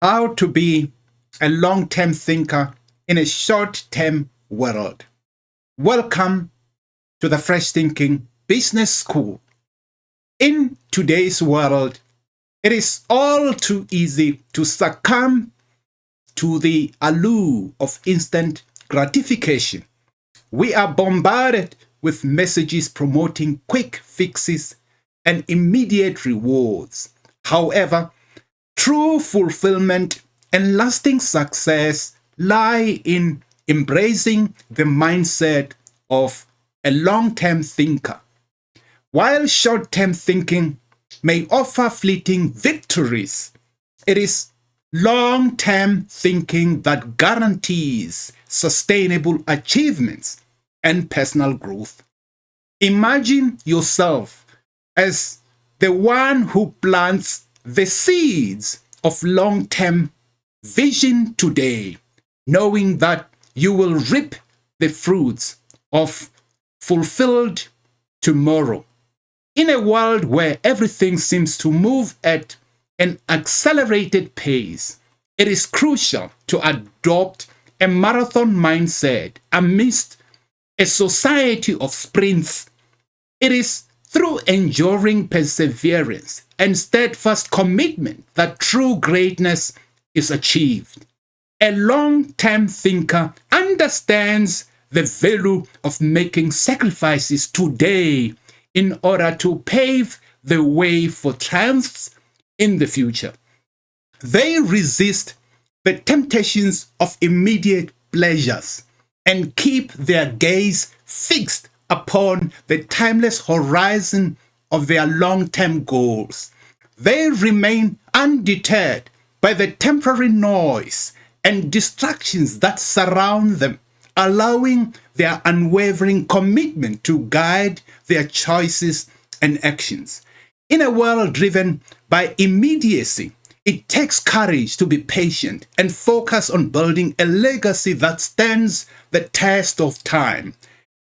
How to be a long-term thinker in a short-term world. Welcome to the Fresh Thinking Business School. In today's world, it is all too easy to succumb to the allure of instant gratification. We are bombarded with messages promoting quick fixes and immediate rewards. However, true fulfillment and lasting success lie in embracing the mindset of a long term thinker. While short term thinking may offer fleeting victories, it is long term thinking that guarantees sustainable achievements and personal growth. Imagine yourself as the one who plants the seeds of long term vision today, knowing that you will reap the fruits of fulfilled tomorrow. In a world where everything seems to move at an accelerated pace, it is crucial to adopt a marathon mindset amidst a society of sprints. It is through enduring perseverance and steadfast commitment that true greatness is achieved. A long term thinker understands the value of making sacrifices today in order to pave the way for triumphs in the future. They resist the temptations of immediate pleasures and keep their gaze fixed upon the timeless horizon of their long term goals. They remain undeterred by the temporary noise and distractions that surround them, allowing their unwavering commitment to guide their choices and actions. In a world driven by immediacy, it takes courage to be patient and focus on building a legacy that stands the test of time.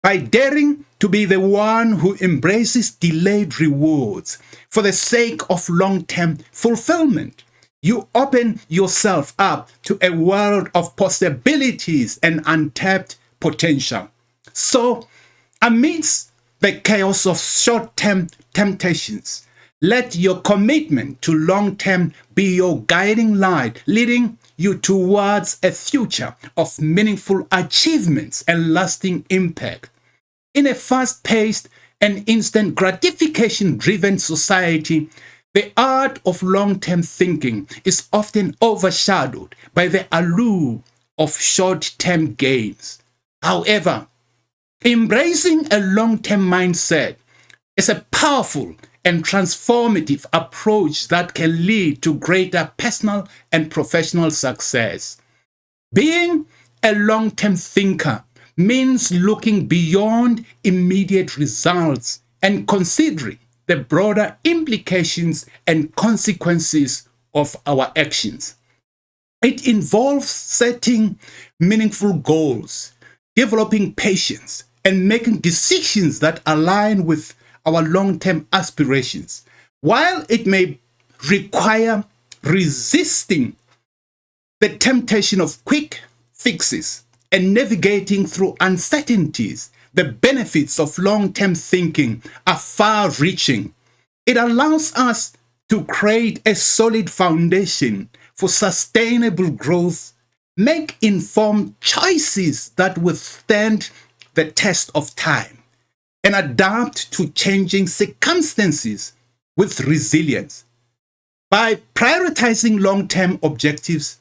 By daring to be the one who embraces delayed rewards for the sake of long term fulfillment, you open yourself up to a world of possibilities and untapped potential. So, amidst the chaos of short term temptations, let your commitment to long term be your guiding light, leading you towards a future of meaningful achievements and lasting impact. In a fast paced and instant gratification driven society, the art of long term thinking is often overshadowed by the allure of short term gains. However, embracing a long term mindset is a powerful and transformative approach that can lead to greater personal and professional success. Being a long term thinker means looking beyond immediate results and considering the broader implications and consequences of our actions. It involves setting meaningful goals, developing patience, and making decisions that align with our long term aspirations. While it may require resisting the temptation of quick fixes and navigating through uncertainties, the benefits of long term thinking are far reaching. It allows us to create a solid foundation for sustainable growth, make informed choices that withstand the test of time, and adapt to changing circumstances with resilience. By prioritizing long term objectives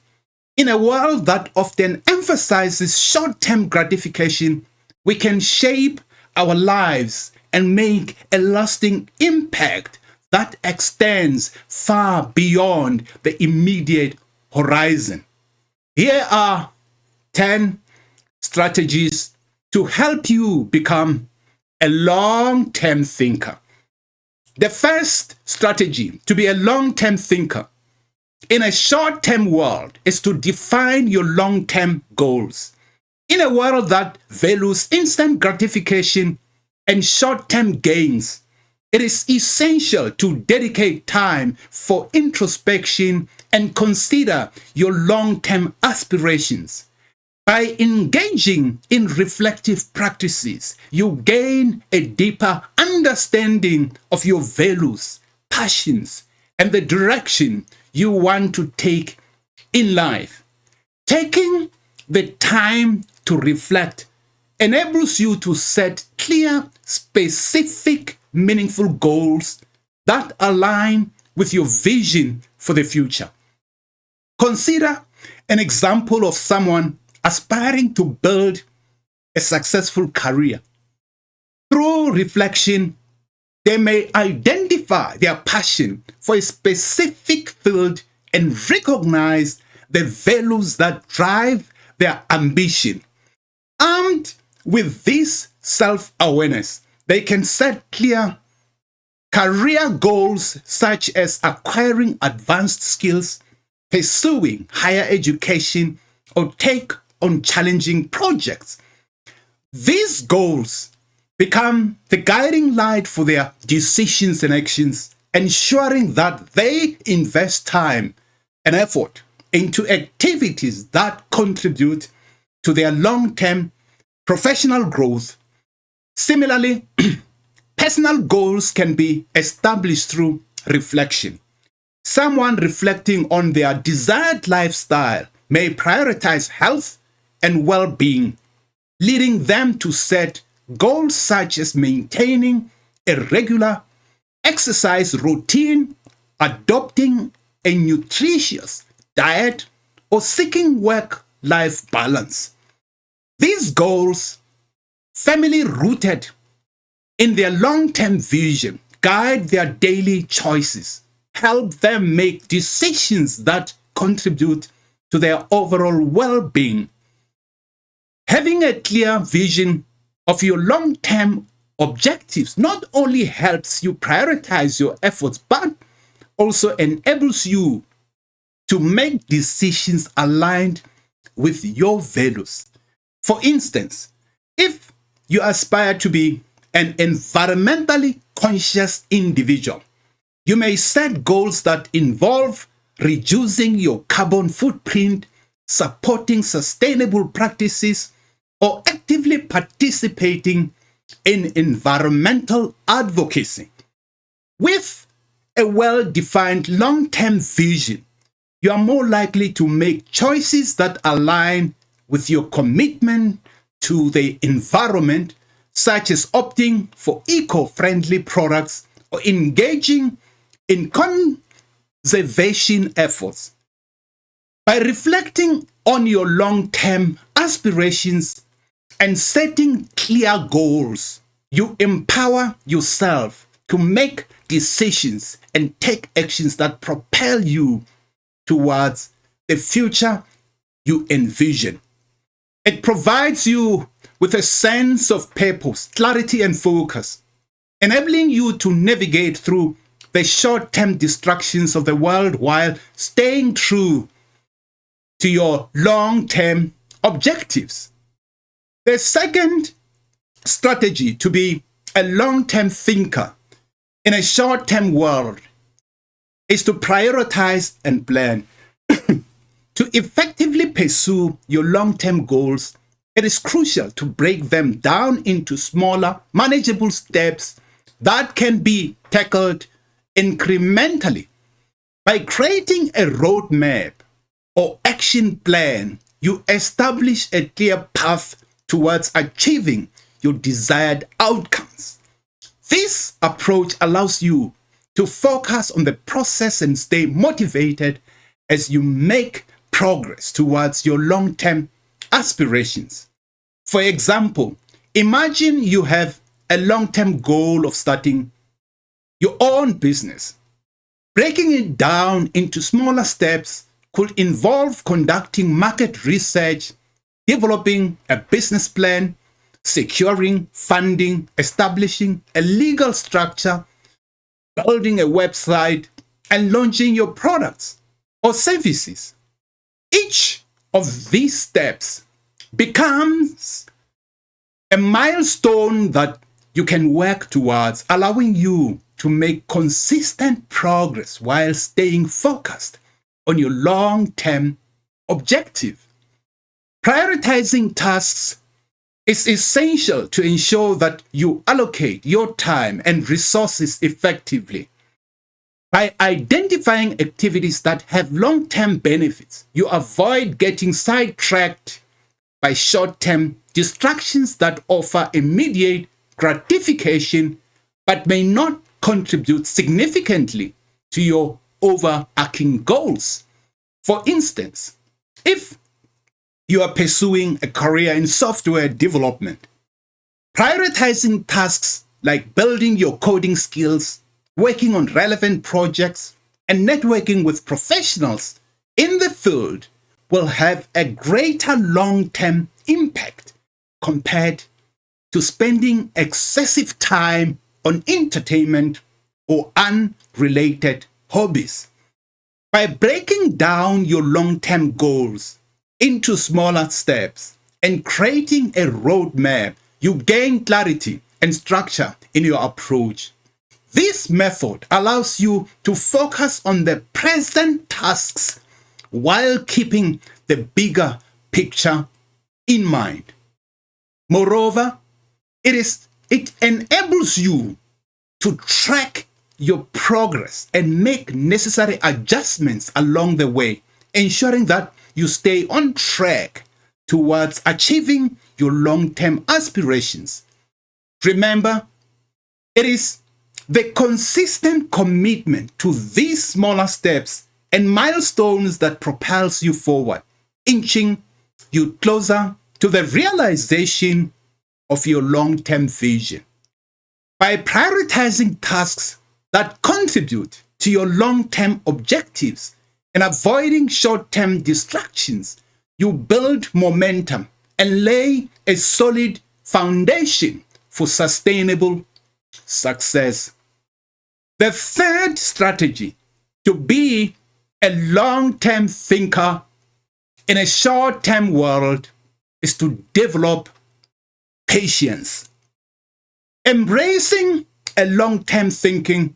in a world that often emphasizes short term gratification, we can shape our lives and make a lasting impact that extends far beyond the immediate horizon. Here are 10 strategies to help you become a long term thinker. The first strategy to be a long term thinker in a short term world is to define your long term goals. In a world that values instant gratification and short term gains, It is essential to dedicate time for introspection and consider your long-term aspirations. By engaging in reflective practices, you gain a deeper understanding of your values, passions, and the direction you want to take in life. Taking the time to reflect enables you to set clear, specific, meaningful goals that align with your vision for the future. Consider an example of someone aspiring to build a successful career. Through reflection, they may identify their passion for a specific field and recognize the values that drive their ambition. Armed with this self-awareness, they can set clear career goals such as acquiring advanced skills, pursuing higher education, or take on challenging projects. These goals become the guiding light for their decisions and actions, ensuring that they invest time and effort into activities that contribute to their long-term professional growth. Similarly, personal goals can be established through reflection. Someone reflecting on their desired lifestyle may prioritize health and well-being, leading them to set goals such as maintaining a regular exercise routine, adopting a nutritious diet, or seeking work-life balance. These goals, firmly rooted in their long-term vision, guide their daily choices, help them make decisions that contribute to their overall well-being. Having a clear vision of your long-term objectives not only helps you prioritize your efforts, but also enables you to make decisions aligned with your values. For instance, if you aspire to be an environmentally conscious individual, you may set goals that involve reducing your carbon footprint, supporting sustainable practices, or actively participating in environmental advocacy. With a well-defined long-term vision, you are more likely to make choices that align with your commitment to the environment, such as opting for eco-friendly products or engaging in conservation efforts. By reflecting on your long-term aspirations and setting clear goals, you empower yourself to make decisions and take actions that propel you towards the future you envision. It provides you with a sense of purpose, clarity, and focus, enabling you to navigate through the short-term distractions of the world while staying true to your long-term objectives. The second strategy to be a long-term thinker in a short-term world is to prioritize and plan. To effectively pursue your long-term goals, it is crucial to break them down into smaller, manageable steps that can be tackled incrementally. By creating a roadmap or action plan, you establish a clear path towards achieving your desired outcomes. This approach allows you to focus on the process and stay motivated as you make progress towards your long-term aspirations. For example, imagine you have a long-term goal of starting your own business. Breaking it down into smaller steps could involve conducting market research, developing a business plan, securing funding, establishing a legal structure, building a website, and launching your products or services. Each of these steps becomes a milestone that you can work towards, allowing you to make consistent progress while staying focused on your long-term objective. Prioritizing tasks is essential to ensure that you allocate your time and resources effectively. By identifying activities that have long-term benefits, you avoid getting sidetracked by short-term distractions that offer immediate gratification but may not contribute significantly to your overarching goals. For instance, if you are pursuing a career in software development, prioritizing tasks like building your coding skills, working on relevant projects, and networking with professionals in the field will have a greater long-term impact compared to spending excessive time on entertainment or unrelated hobbies. By breaking down your long-term goals into smaller steps and creating a roadmap, you gain clarity and structure in your approach. This method allows you to focus on the present tasks while keeping the bigger picture in mind. Moreover, it enables you to track your progress and make necessary adjustments along the way, ensuring that you stay on track towards achieving your long-term aspirations. Remember, it is the consistent commitment to these smaller steps and milestones that propels you forward, inching you closer to the realization of your long-term vision. By prioritizing tasks that contribute to your long-term objectives and avoiding short-term distractions, you build momentum and lay a solid foundation for sustainable success. The third strategy to be a long-term thinker in a short-term world is to develop patience. Embracing a long-term thinking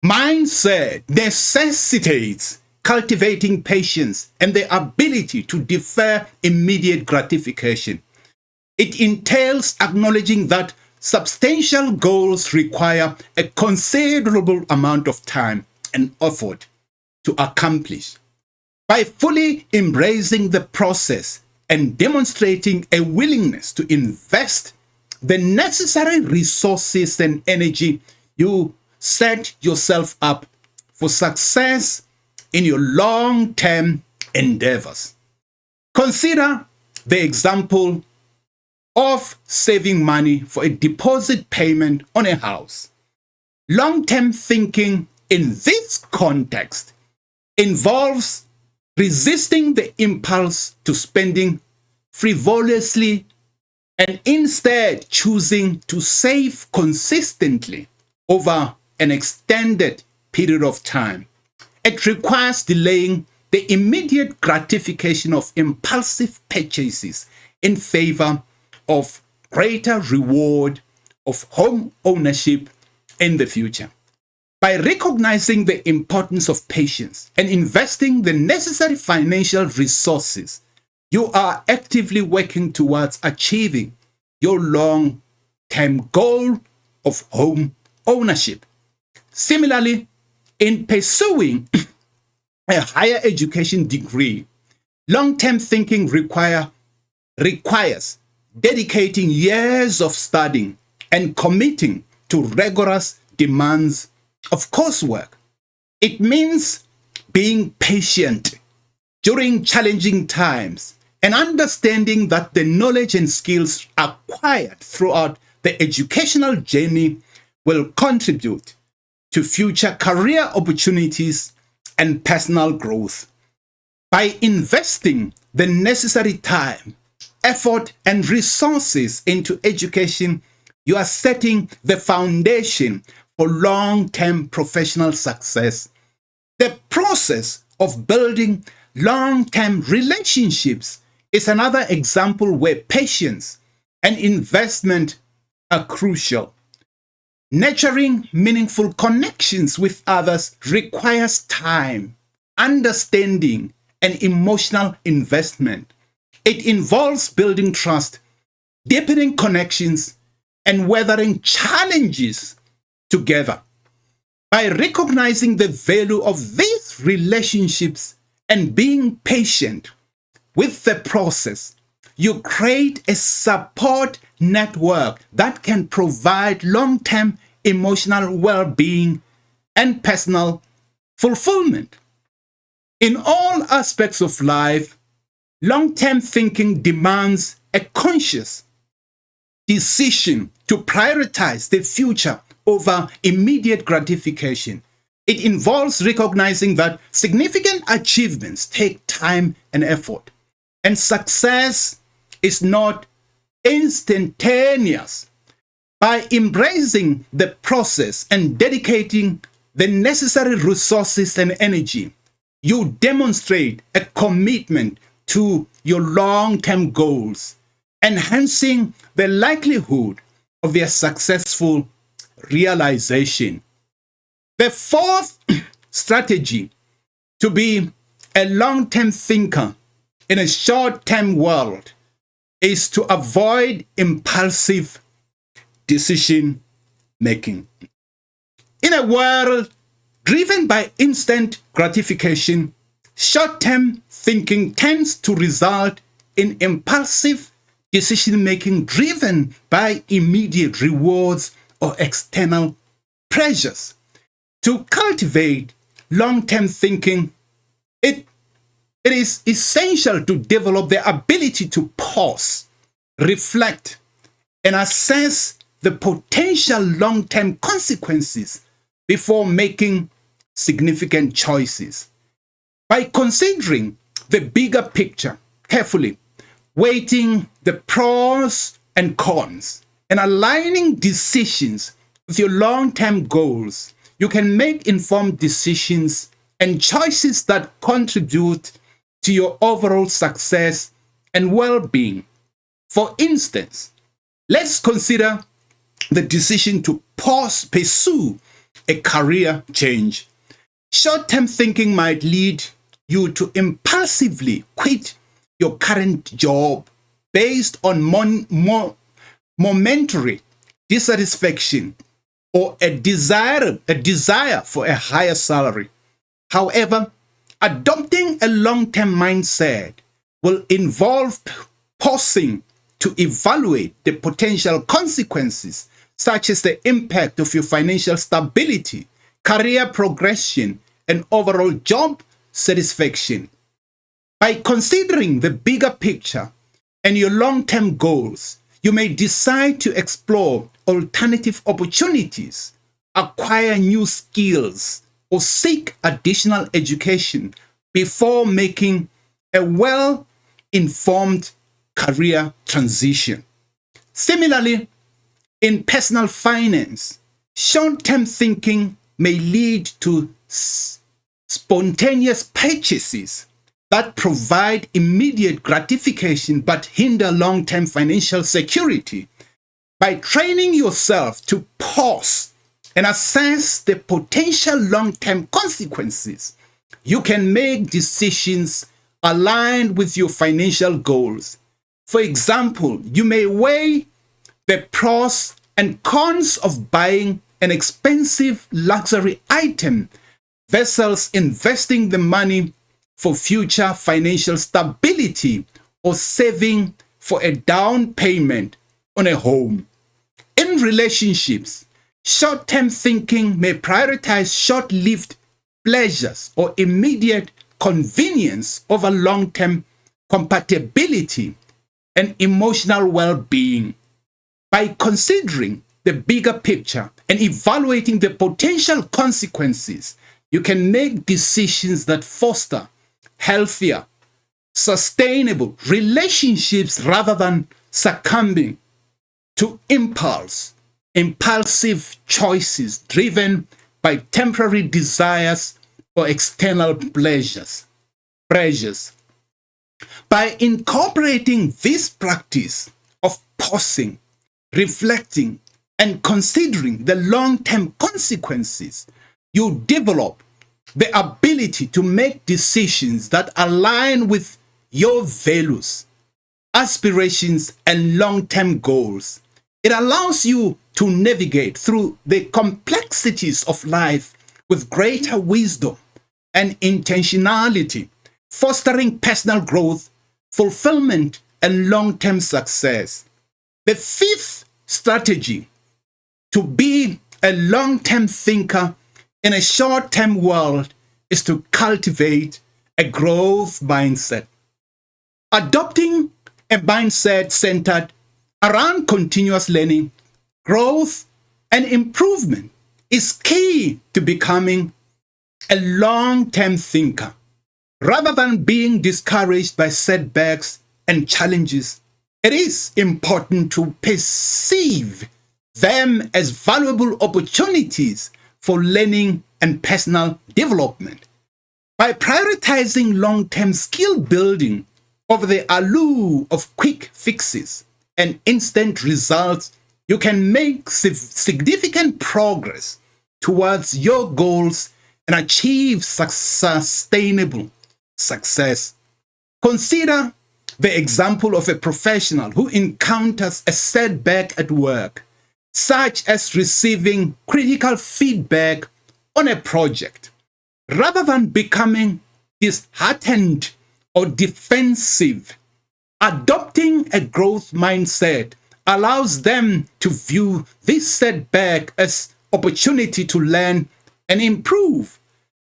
mindset necessitates cultivating patience and the ability to defer immediate gratification. It entails acknowledging that substantial goals require a considerable amount of time and effort to accomplish. By fully embracing the process and demonstrating a willingness to invest the necessary resources and energy, you set yourself up for success in your long-term endeavors. Consider the example of saving money for a deposit payment on a house. Long-term thinking in this context involves resisting the impulse to spending frivolously and instead choosing to save consistently over an extended period of time. It requires delaying the immediate gratification of impulsive purchases in favor of greater reward of home ownership in the future. By recognizing the importance of patience and investing the necessary financial resources, you are actively working towards achieving your long-term goal of home ownership. Similarly, in pursuing a higher education degree, long-term thinking requires dedicating years of studying and committing to rigorous demands of coursework. It means being patient during challenging times and understanding that the knowledge and skills acquired throughout the educational journey will contribute to future career opportunities and personal growth. By investing the necessary time, effort, and resources into education, you are setting the foundation for long-term professional success. The process of building long-term relationships is another example where patience and investment are crucial. Nurturing meaningful connections with others requires time, understanding, and emotional investment. It involves building trust, deepening connections, and weathering challenges together. By recognizing the value of these relationships and being patient with the process, you create a support network that can provide long-term emotional well-being and personal fulfillment. In all aspects of life, long-term thinking demands a conscious decision to prioritize the future over immediate gratification. It involves recognizing that significant achievements take time and effort, and success is not instantaneous. By embracing the process and dedicating the necessary resources and energy, you demonstrate a commitment to your long-term goals, enhancing the likelihood of their successful realization. The fourth strategy to be a long-term thinker in a short-term world is to avoid impulsive decision making. In a world driven by instant gratification, short-term thinking tends to result in impulsive decision making driven by immediate rewards or external pressures. To cultivate long-term thinking, it is essential to develop the ability to pause, reflect, and assess the potential long-term consequences before making significant choices. By considering the bigger picture carefully, weighting the pros and cons, and aligning decisions with your long-term goals, you can make informed decisions and choices that contribute to your overall success and well-being. For instance, let's consider the decision to pursue a career change. Short-term thinking might lead you to impulsively quit your current job based on momentary dissatisfaction or a desire for a higher salary. However, adopting a long-term mindset will involve pausing to evaluate the potential consequences, such as the impact of your financial stability, career progression, and overall job satisfaction. By considering the bigger picture and your long-term goals, you may decide to explore alternative opportunities, acquire new skills, or seek additional education before making a well-informed career transition. Similarly, in personal finance, short-term thinking may lead to spontaneous purchases that provide immediate gratification but hinder long-term financial security. By training yourself to pause and assess the potential long-term consequences, you can make decisions aligned with your financial goals. For example, you may weigh the pros and cons of buying an expensive luxury item versus investing the money for future financial stability or saving for a down payment on a home. In relationships, short-term thinking may prioritize short-lived pleasures or immediate convenience over long-term compatibility and emotional well-being. By considering the bigger picture and evaluating the potential consequences, you can make decisions that foster healthier, sustainable relationships rather than succumbing to impulsive choices driven by temporary desires or external pressures. By incorporating this practice of pausing, reflecting, and considering the long-term consequences, you develop the ability to make decisions that align with your values, aspirations, and long-term goals. It allows you to navigate through the complexities of life with greater wisdom and intentionality, fostering personal growth, fulfillment, and long-term success. The fifth strategy to be a long-term thinker in a short-term world is to cultivate a growth mindset. Adopting a mindset centered around continuous learning, growth, and improvement is key to becoming a long-term thinker. Rather than being discouraged by setbacks and challenges, it is important to perceive them as valuable opportunities for learning and personal development. By prioritizing long-term skill building over the allure of quick fixes and instant results, you can make significant progress towards your goals and achieve sustainable success. Consider the example of a professional who encounters a setback at work, such as receiving critical feedback on a project. Rather than becoming disheartened or defensive, adopting a growth mindset allows them to view this setback as opportunity to learn and improve.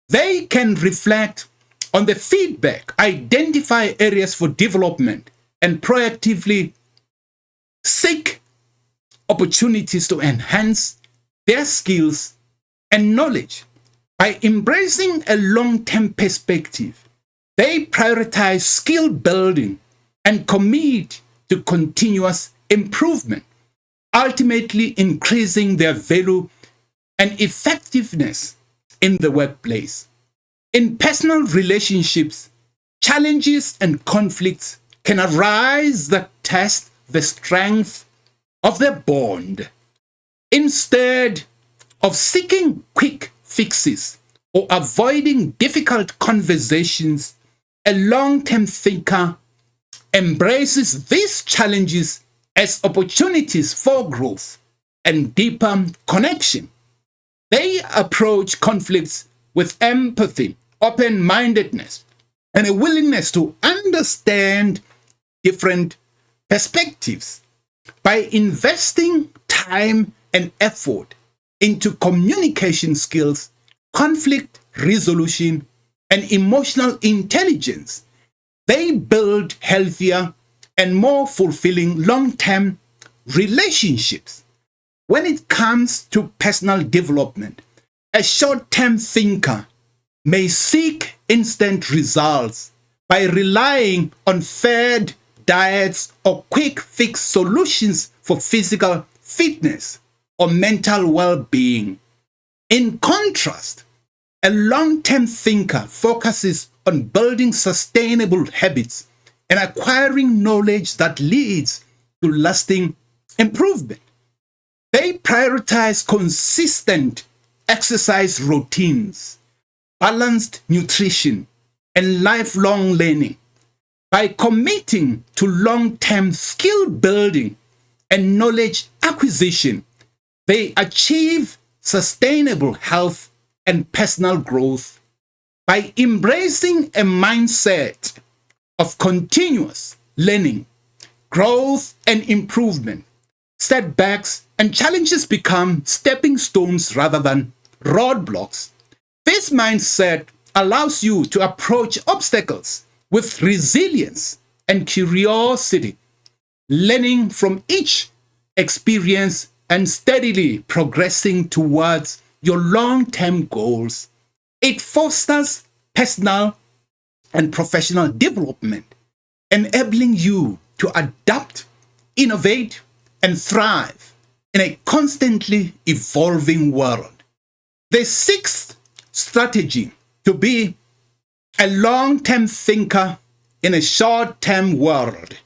They can reflect on the feedback, identify areas for development, and proactively seek opportunities to enhance their skills and knowledge. By embracing a long-term perspective, they prioritize skill building and commit to continuous improvement, ultimately increasing their value and effectiveness in the workplace. In personal relationships, challenges and conflicts can arise that test the strength of the bond. Instead of seeking quick fixes or avoiding difficult conversations, a long-term thinker embraces these challenges as opportunities for growth and deeper connection. They approach conflicts with empathy, open-mindedness, and a willingness to understand different perspectives. By investing time and effort into communication skills, conflict resolution, and emotional intelligence, they build healthier and more fulfilling long-term relationships. When it comes to personal development, a short-term thinker may seek instant results by relying on fad diets or quick fix solutions for physical fitness or mental well-being. In contrast, a long-term thinker focuses on building sustainable habits and acquiring knowledge that leads to lasting improvement. They prioritize consistent exercise routines, balanced nutrition, and lifelong learning. By committing to long-term skill building and knowledge acquisition, they achieve sustainable health and personal growth. By embracing a mindset of continuous learning, growth, and improvement, setbacks and challenges become stepping stones rather than roadblocks. This mindset allows you to approach obstacles with resilience and curiosity, learning from each experience and steadily progressing towards your long-term goals. It fosters personal and professional development, enabling you to adapt, innovate, and thrive in a constantly evolving world. The sixth strategy to be a long-term thinker in a short-term world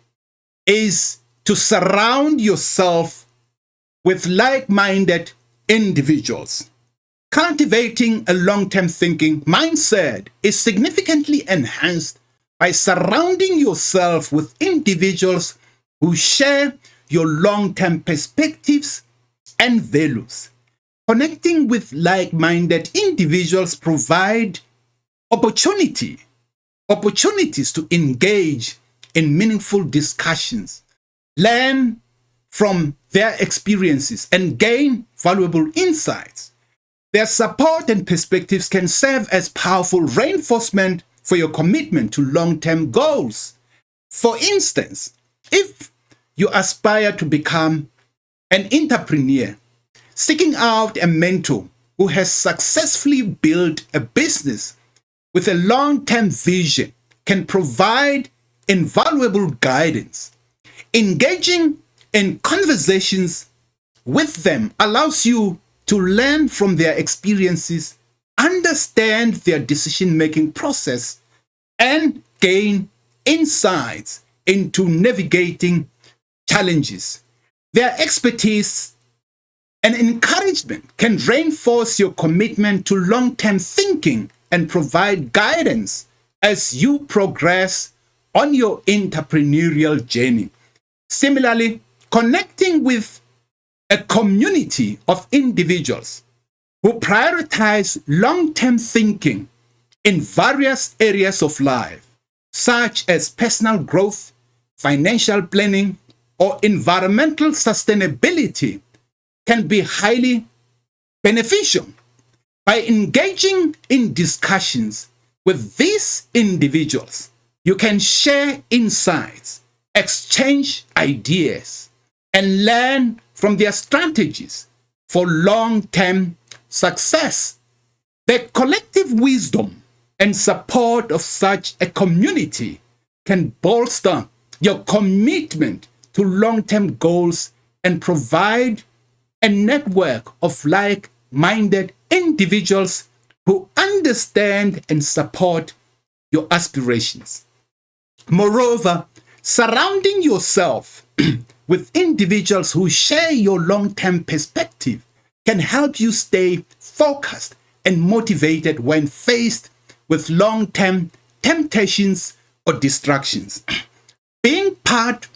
is to surround yourself with like-minded individuals. Cultivating a long-term thinking mindset is significantly enhanced by surrounding yourself with individuals who share your long-term perspectives and values. Connecting with like-minded individuals provide opportunities to engage in meaningful discussions, learn from their experiences, and gain valuable insights. Their support and perspectives can serve as powerful reinforcement for your commitment to long-term goals. For instance, if you aspire to become an entrepreneur, seeking out a mentor who has successfully built a business with a long-term vision can provide invaluable guidance. Engaging in conversations with them allows you to learn from their experiences, understand their decision-making process, and gain insights into navigating challenges. Their expertise and encouragement can reinforce your commitment to long-term thinking and provide guidance as you progress on your entrepreneurial journey. Similarly, connecting with a community of individuals who prioritize long-term thinking in various areas of life, such as personal growth, financial planning, or environmental sustainability, can be highly beneficial. By engaging in discussions with these individuals, you can share insights, exchange ideas, and learn from their strategies for long-term success. The collective wisdom and support of such a community can bolster your commitment to long-term goals and provide a network of like-minded individuals who understand and support your aspirations. Moreover, surrounding yourself with individuals who share your long-term perspective can help you stay focused and motivated when faced with long-term temptations or distractions. Being part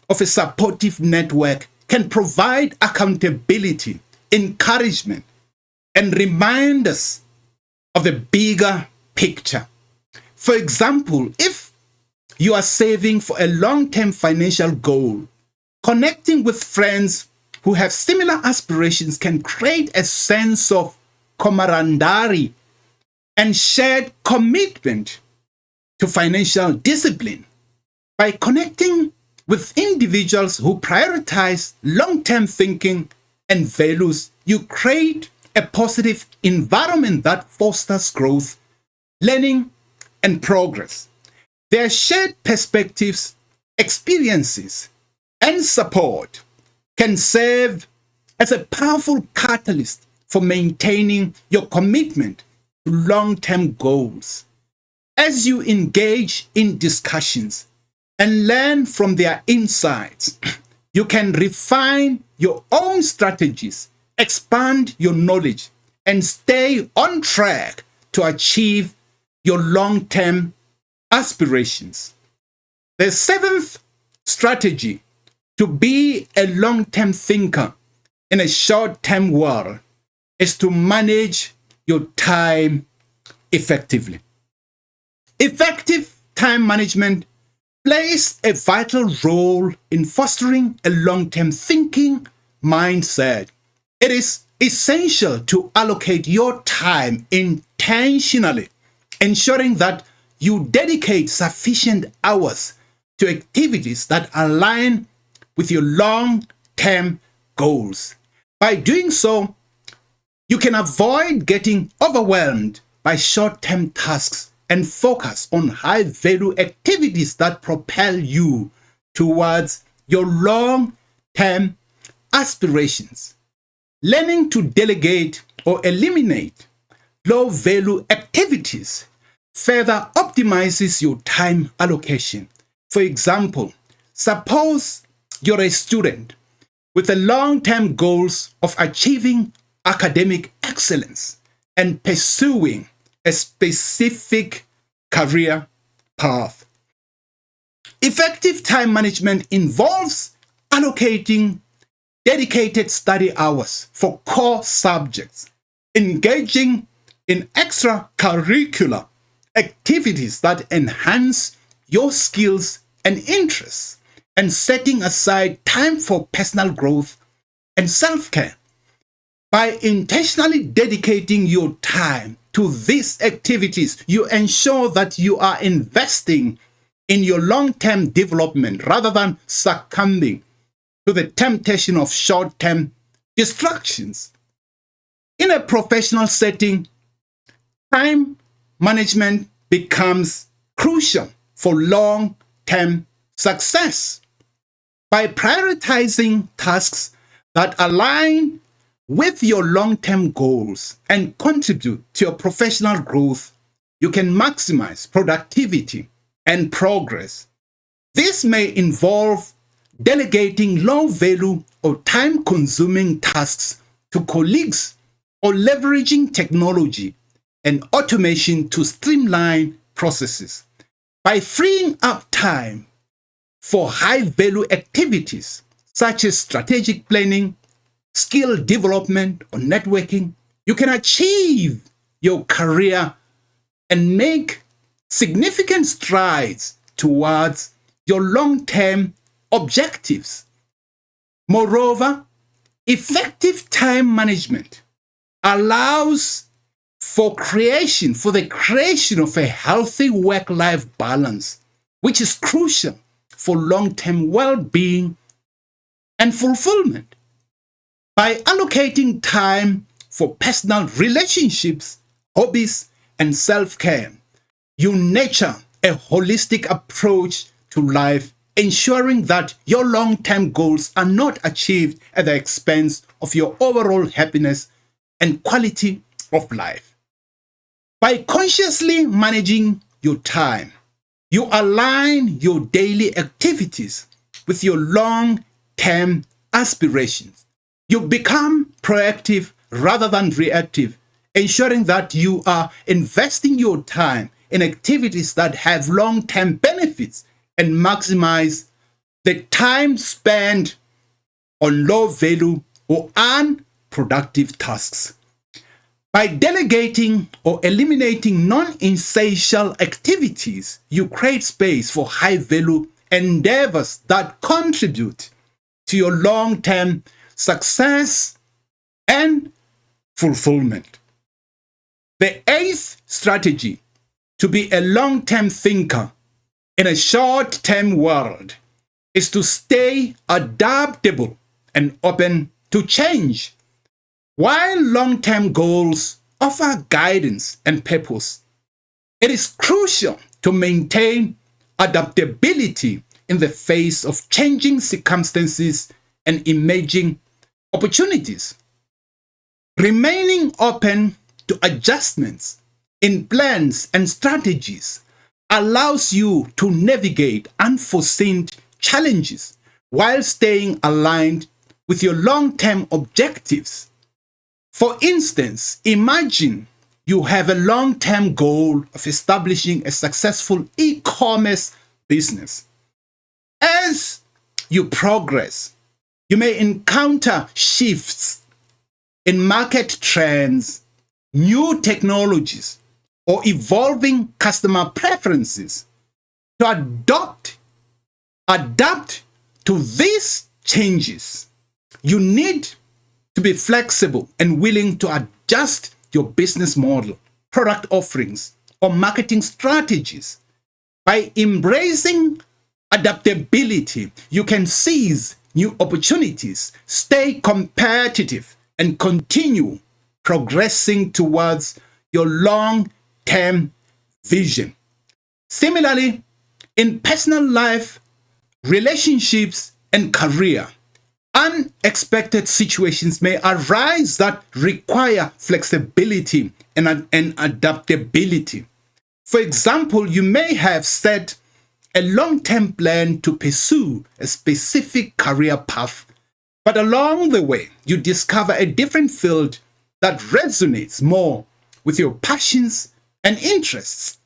of a supportive network can provide accountability, encouragement, and remind us of the bigger picture. For example, if you are saving for a long-term financial goal, connecting with friends who have similar aspirations can create a sense of camaraderie and shared commitment to financial discipline. By connecting with individuals who prioritize long-term thinking and values, you create a positive environment that fosters growth, learning, and progress. Their shared perspectives, experiences, and support can serve as a powerful catalyst for maintaining your commitment to long-term goals. As you engage in discussions and learn from their insights, you can refine your own strategies, expand your knowledge, and stay on track to achieve your long-term aspirations. The seventh strategy to be a long-term thinker in a short-term world is to manage your time effectively. Effective time management plays a vital role in fostering a long-term thinking mindset. It is essential to allocate your time intentionally, ensuring that you dedicate sufficient hours to activities that align with your long-term goals. By doing so, you can avoid getting overwhelmed by short-term tasks and focus on high-value activities that propel you towards your long-term aspirations. Learning to delegate or eliminate low-value activities further optimizes your time allocation. For example, suppose you're a student with the long-term goals of achieving academic excellence and pursuing a specific career path. Effective time management involves allocating dedicated study hours for core subjects, engaging in extracurricular activities that enhance your skills and interests, and setting aside time for personal growth and self-care. By intentionally dedicating your time to these activities, you ensure that you are investing in your long-term development rather than succumbing to the temptation of short-term distractions. In a professional setting, time management becomes crucial for long-term success. By prioritizing tasks that align with your long-term goals and contribute to your professional growth, you can maximize productivity and progress. This may involve delegating low-value or time-consuming tasks to colleagues or leveraging technology and automation to streamline processes. By freeing up time for high-value activities such as strategic planning, skill development, or networking, you can achieve your career and make significant strides towards your long-term objectives. Moreover, effective time management allows for the creation of a healthy work-life balance, which is crucial for long-term well-being and fulfillment. By allocating time for personal relationships, hobbies, and self-care, you nurture a holistic approach to life, ensuring that your long-term goals are not achieved at the expense of your overall happiness and quality of life. By consciously managing your time, you align your daily activities with your long-term aspirations. You become proactive rather than reactive, ensuring that you are investing your time in activities that have long-term benefits and maximize the time spent on low-value or unproductive tasks. By delegating or eliminating non-essential activities, you create space for high-value endeavors that contribute to your long-term success and fulfillment. The eighth strategy to be a long-term thinker in a short-term world is to stay adaptable and open to change. While long-term goals offer guidance and purpose, it is crucial to maintain adaptability in the face of changing circumstances and emerging opportunities. Remaining open to adjustments in plans and strategies allows you to navigate unforeseen challenges while staying aligned with your long-term objectives. For instance, imagine you have a long-term goal of establishing a successful e-commerce business. As you progress, you may encounter shifts in market trends, new technologies, or evolving customer preferences. To adapt to these changes, you need to be flexible and willing to adjust your business model, product offerings, or marketing strategies. By embracing adaptability, you can seize new opportunities, stay competitive, and continue progressing towards your long-term vision. Similarly, in personal life, relationships, and career, unexpected situations may arise that require flexibility and adaptability. For example, you may have set a long-term plan to pursue a specific career path, But along the way, you discover a different field that resonates more with your passions and interests.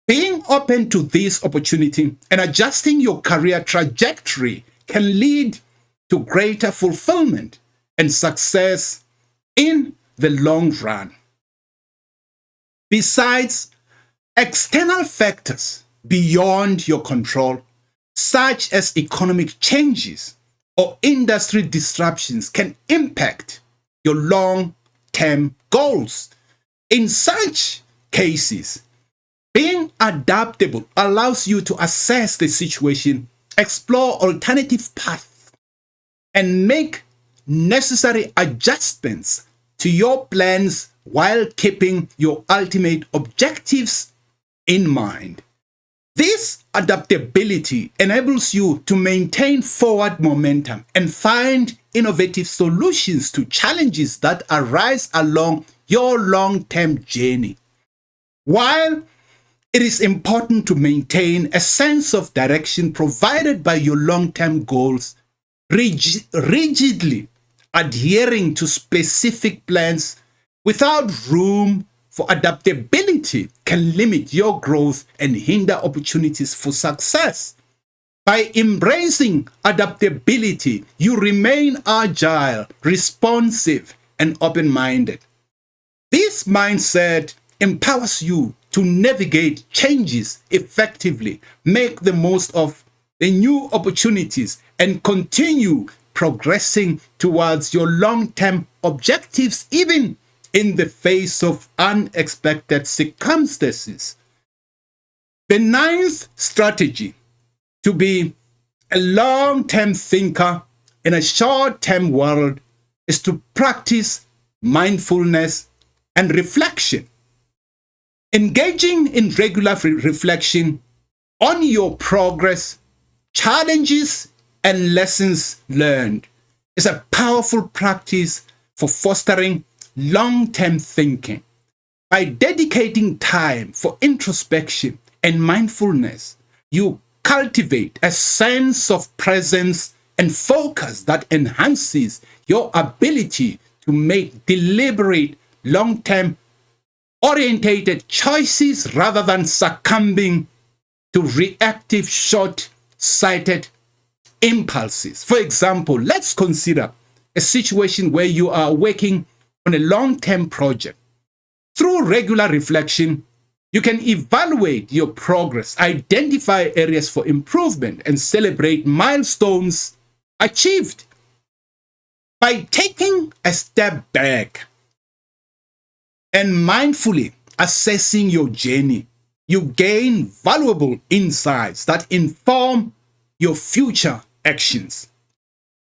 Being open to this opportunity and adjusting your career trajectory can lead to greater fulfillment and success in the long run. Besides, external factors beyond your control, such as economic changes or industry disruptions, can impact your long-term goals. In such cases, being adaptable allows you to assess the situation, explore alternative paths, and make necessary adjustments to your plans while keeping your ultimate objectives in mind. This adaptability enables you to maintain forward momentum and find innovative solutions to challenges that arise along your long-term journey. While it is important to maintain a sense of direction provided by your long-term goals, rigidly adhering to specific plans without room for adaptability can limit your growth and hinder opportunities for success. By embracing adaptability, you remain agile, responsive, and open-minded. This mindset empowers you to navigate changes effectively, make the most of the new opportunities, and continue progressing towards your long-term objectives, even in the face of unexpected circumstances. The ninth strategy to be a long-term thinker in a short-term world is to practice mindfulness and reflection. Engaging in regular reflection on your progress, challenges, and lessons learned is a powerful practice for fostering long-term thinking. By dedicating time for introspection and mindfulness, you cultivate a sense of presence and focus that enhances your ability to make deliberate, long-term orientated choices rather than succumbing to reactive, short-sighted impulses. For example, let's consider a situation where you are working on a long-term project. Through regular reflection, you can evaluate your progress, identify areas for improvement, and celebrate milestones achieved. By taking a step back and mindfully assessing your journey, you gain valuable insights that inform your future actions.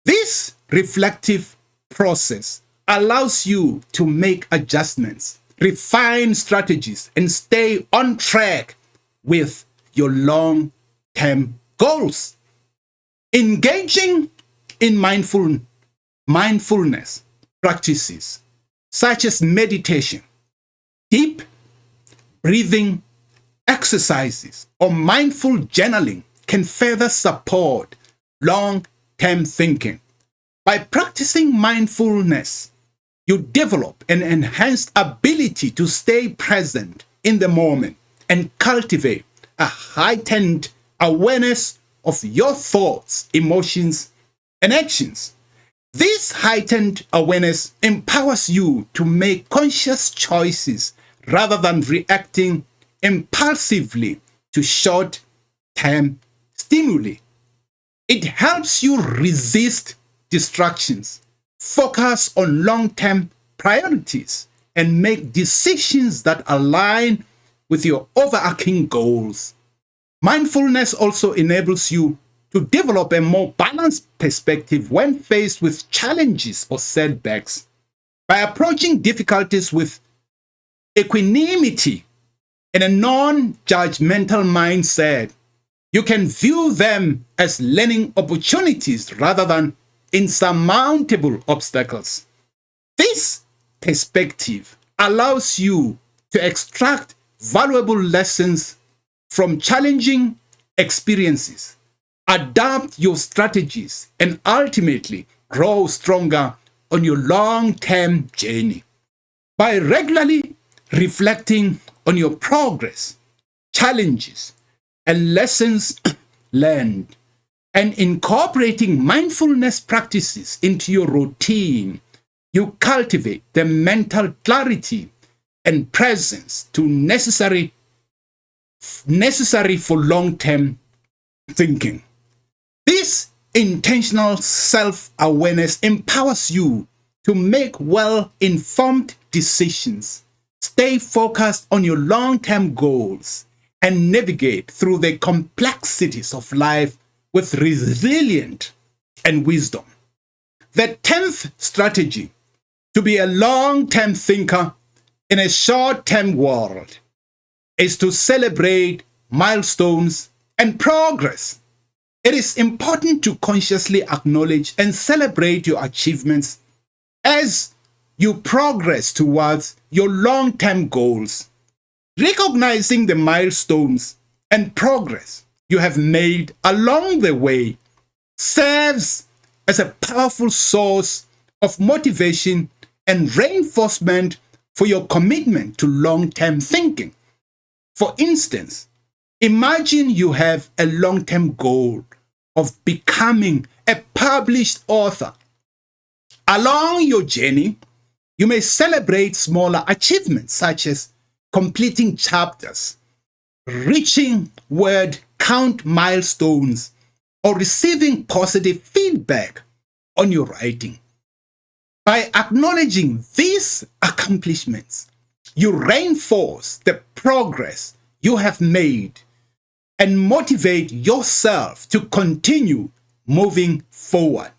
This reflective process allows you to make adjustments, refine strategies, and stay on track with your long-term goals. Engaging in mindfulness practices such as meditation, deep breathing exercises, or mindful journaling can further support long-term thinking. By practicing mindfulness, you develop an enhanced ability to stay present in the moment and cultivate a heightened awareness of your thoughts, emotions, and actions. This heightened awareness empowers you to make conscious choices rather than reacting impulsively to short-term stimuli. It helps you resist distractions, focus on long-term priorities, and make decisions that align with your overarching goals. Mindfulness also enables you to develop a more balanced perspective when faced with challenges or setbacks. By approaching difficulties with equanimity and a non-judgmental mindset, you can view them as learning opportunities rather than insurmountable obstacles. This perspective allows you to extract valuable lessons from challenging experiences, adapt your strategies, and ultimately grow stronger on your long-term journey. By regularly reflecting on your progress, challenges, and lessons learned, and incorporating mindfulness practices into your routine, you cultivate the mental clarity and presence necessary for long-term thinking. This intentional self-awareness empowers you to make well-informed decisions, stay focused on your long-term goals, and navigate through the complexities of life with resilience and wisdom. The 10th strategy to be a long-term thinker in a short-term world is to celebrate milestones and progress. It is important to consciously acknowledge and celebrate your achievements as you progress towards your long-term goals. Recognizing the milestones and progress you have made along the way serves as a powerful source of motivation and reinforcement for your commitment to long-term thinking. For instance, imagine you have a long-term goal of becoming a published author. Along your journey, you may celebrate smaller achievements such as completing chapters, reaching word count milestones, or receiving positive feedback on your writing. By acknowledging these accomplishments, you reinforce the progress you have made and motivate yourself to continue moving forward.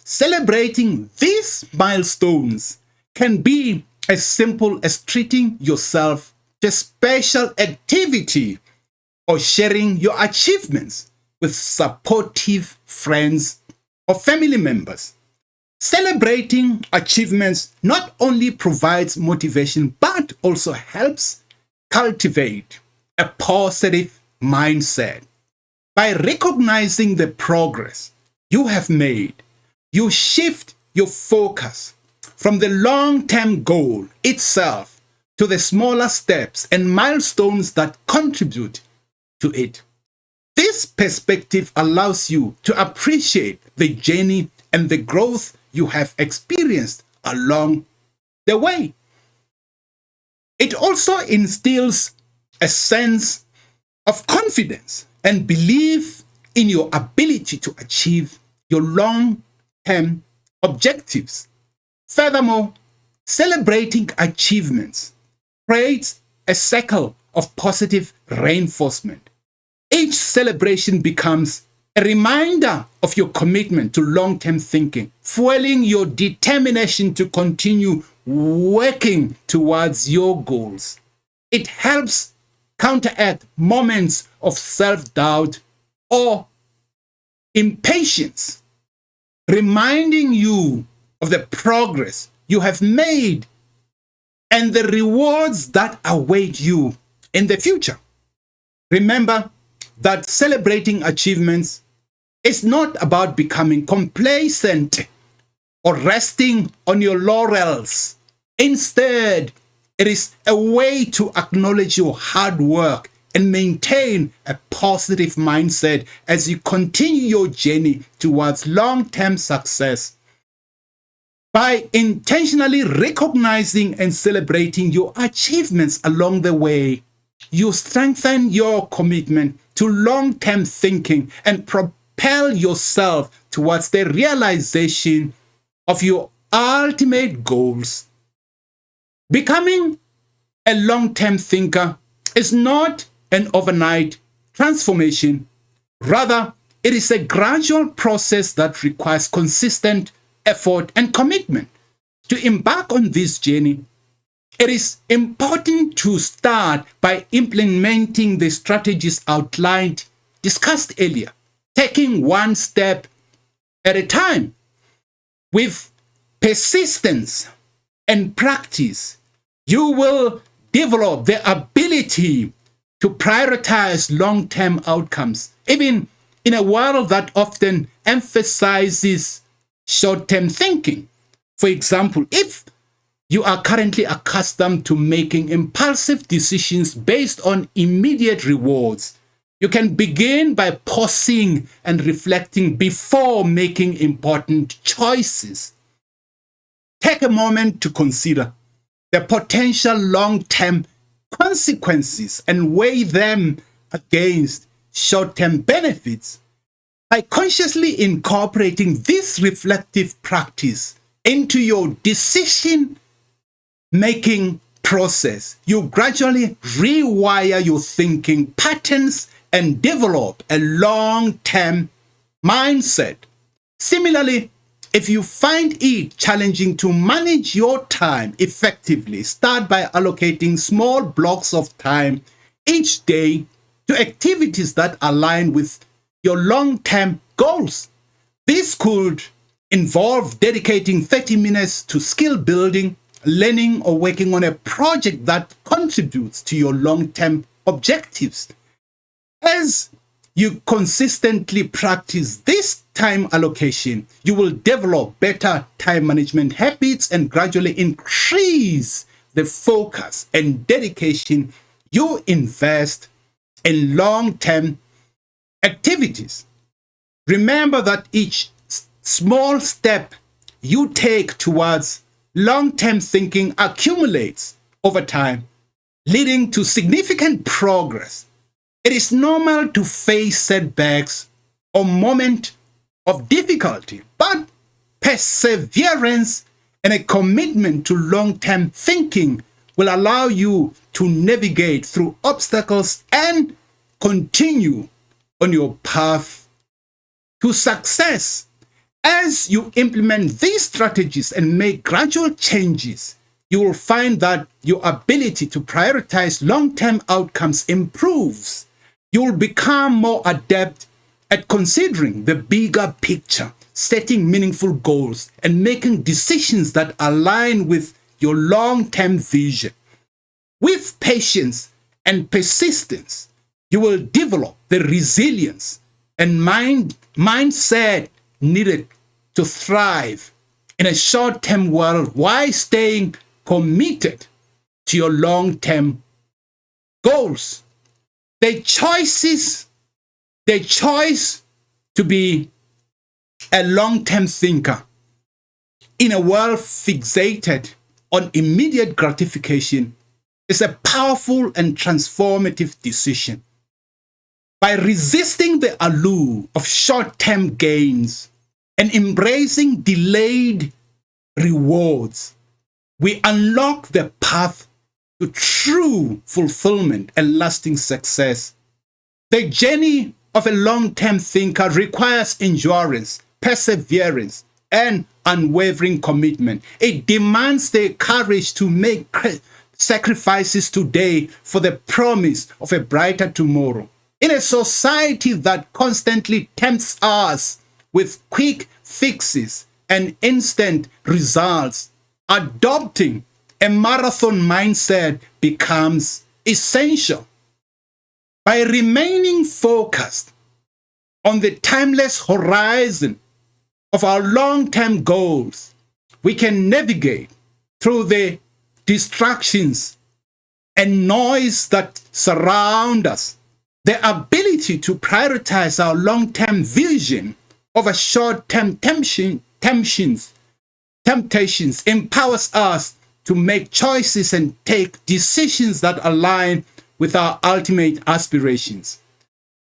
Celebrating these milestones can be as simple as treating yourself to a special activity or sharing your achievements with supportive friends or family members. Celebrating achievements not only provides motivation but also helps cultivate a positive mindset. By recognizing the progress you have made, you shift your focus from the long-term goal itself to the smaller steps and milestones that contribute to it. This perspective allows you to appreciate the journey and the growth you have experienced along the way. It also instills a sense of confidence and belief in your ability to achieve your long-term objectives. Furthermore, celebrating achievements creates a cycle of positive reinforcement. Each celebration becomes a reminder of your commitment to long-term thinking, fueling your determination to continue working towards your goals. It helps counteract moments of self-doubt or impatience, reminding you of the progress you have made and the rewards that await you in the future. Remember that celebrating achievements is not about becoming complacent or resting on your laurels. Instead, it is a way to acknowledge your hard work and maintain a positive mindset as you continue your journey towards long-term success. By intentionally recognizing and celebrating your achievements along the way, you strengthen your commitment to long-term thinking and propel yourself towards the realization of your ultimate goals. Becoming a long-term thinker is not an overnight transformation. Rather, it is a gradual process that requires consistent effort and commitment. To embark on this journey, it is important to start by implementing the strategies discussed earlier, taking one step at a time. With persistence and practice, you will develop the ability to prioritize long-term outcomes, even in a world that often emphasizes short-term thinking. For example, if you are currently accustomed to making impulsive decisions based on immediate rewards, you can begin by pausing and reflecting before making important choices. Take a moment to consider the potential long-term consequences and weigh them against short-term benefits. By consciously incorporating this reflective practice into your decision-making process, you gradually rewire your thinking patterns and develop a long-term mindset. Similarly, if you find it challenging to manage your time effectively, start by allocating small blocks of time each day to activities that align with your long-term goals. This could involve dedicating 30 minutes to skill building, learning, or working on a project that contributes to your long-term objectives. As you consistently practice this time allocation, you will develop better time management habits and gradually increase the focus and dedication you invest in long-term activities. Remember that each small step you take towards long-term thinking accumulates over time, leading to significant progress. It is normal to face setbacks or moments of difficulty, but perseverance and a commitment to long-term thinking will allow you to navigate through obstacles and continue on your path to success. As you implement these strategies and make gradual changes, you will find that your ability to prioritize long-term outcomes improves. You will become more adept at considering the bigger picture, setting meaningful goals, and making decisions that align with your long-term vision. With patience and persistence, you will develop the resilience and mindset needed to thrive in a short-term world while staying committed to your long-term goals. The choice to be a long-term thinker in a world fixated on immediate gratification is a powerful and transformative decision. By resisting the allure of short-term gains and embracing delayed rewards, we unlock the path to true fulfillment and lasting success. The journey of a long-term thinker requires endurance, perseverance, and unwavering commitment. It demands the courage to make sacrifices today for the promise of a brighter tomorrow. In a society that constantly tempts us with quick fixes and instant results, adopting a marathon mindset becomes essential. By remaining focused on the timeless horizon of our long-term goals, we can navigate through the distractions and noise that surround us. The ability to prioritize our long-term vision over short-term temptations empowers us to make choices and take decisions that align with our ultimate aspirations.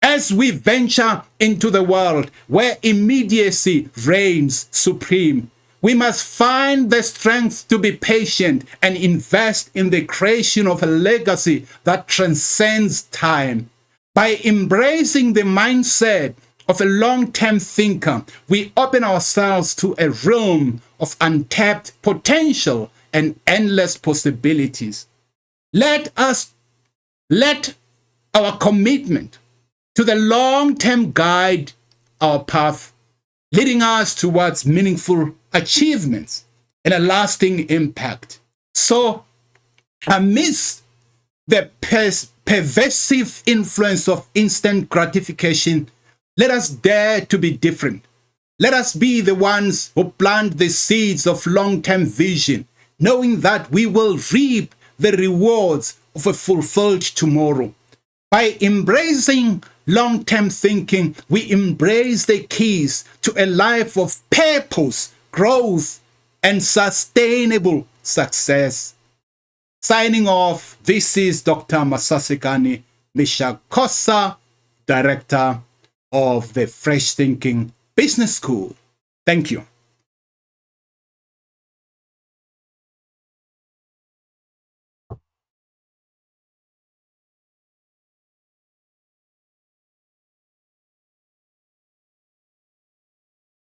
As we venture into the world where immediacy reigns supreme, we must find the strength to be patient and invest in the creation of a legacy that transcends time. By embracing the mindset of a long-term thinker, we open ourselves to a realm of untapped potential and endless possibilities. Let our commitment to the long-term guide our path, leading us towards meaningful achievements and a lasting impact. So, amidst the pervasive influence of instant gratification, let us dare to be different. Let us be the ones who plant the seeds of long-term vision, knowing that we will reap the rewards of a fulfilled tomorrow. By embracing long-term thinking, we embrace the keys to a life of purpose, growth, and sustainable success. Signing off, this is Dr. Masasekani Mishakosa, Director of the Fresh Thinking Business School. Thank you.